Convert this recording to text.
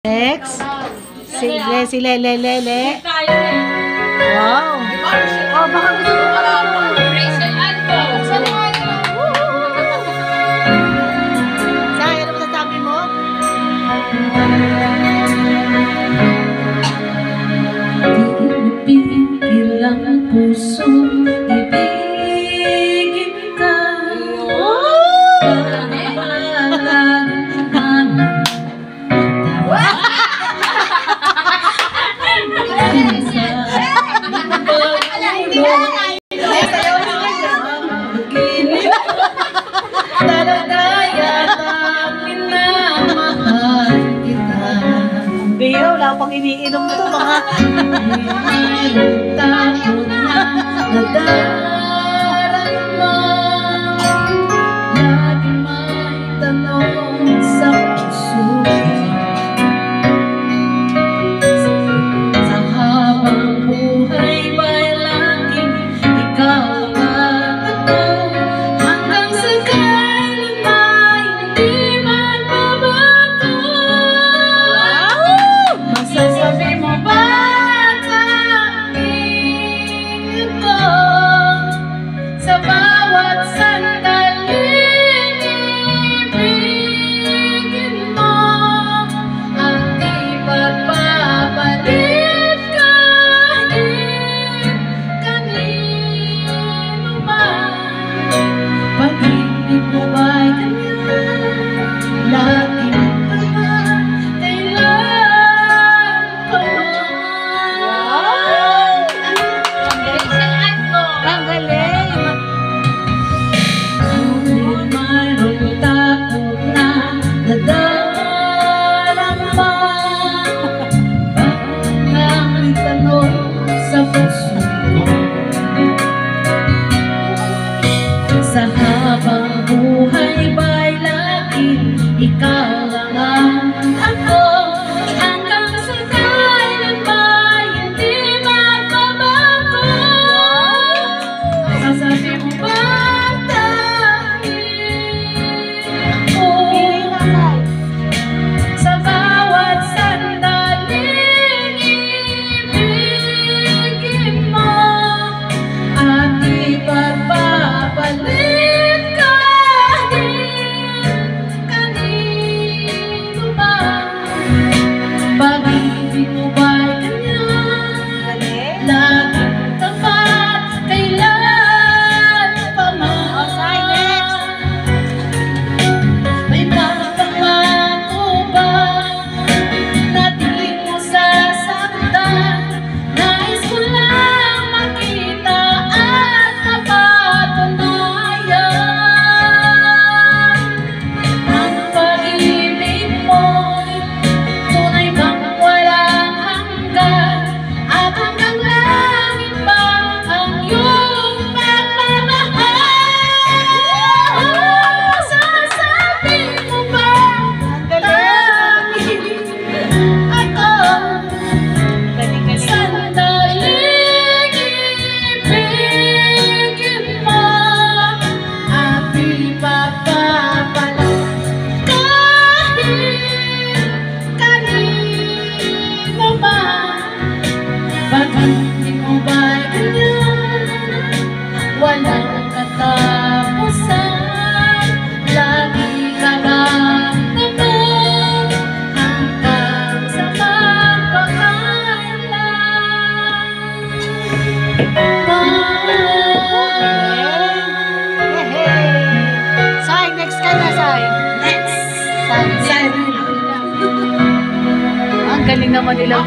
Next, si Lele. Wow. Oh, baka gusto mo pala ako. Saan, ano masasabi mo? Pipigil ang puso, ibigin ka. Beo, wala pang iniinom to mga Takot na nadarama, lagi may tanong sa puso. Sa habang buhay ba'y laging ikaw ang ako, hanggang sa kailan ba'y hindi magbabago? Masasabi mo ba sa akin ito, sa bawat sandaling ibigin mo, at di pagpapalit kahit kanino man? Pag-ibig mo ba'y ganyan, laging naman, kailan pa man? ang galing. Ngunit mayroong takot na nadarama, bakit tanong sa puso ko? Sa habang buhay ba'y laging ikaw lang ang ako, hanggang sa kailan ba'y hindi magbabago? Sasabi mo ba ako, sa bawat sandaling ibigin mo, at ipagpapalit kahit kanino man? Pag-ibig mo ba'y ganyan, laging tapat, kailan pa man? May pangako ba na di mo sasaktan? Nais ko lang makita at napatunayan ang pag-ibig mo'y tunay bang walang hanggan, at hanggang langit ba ang iyong pagmamahal? Sasabi mo ba Ang galing. ako, Galing. sandaling ibigin mo, at ipapapalit kahit kanino man? Pag-ibig mo ba'y ganyan, walang katapusan, lagi ka lang naman, hanggang sa magpakailan. Sai, next ka na, Sai. Sai. Ang galing naman nilang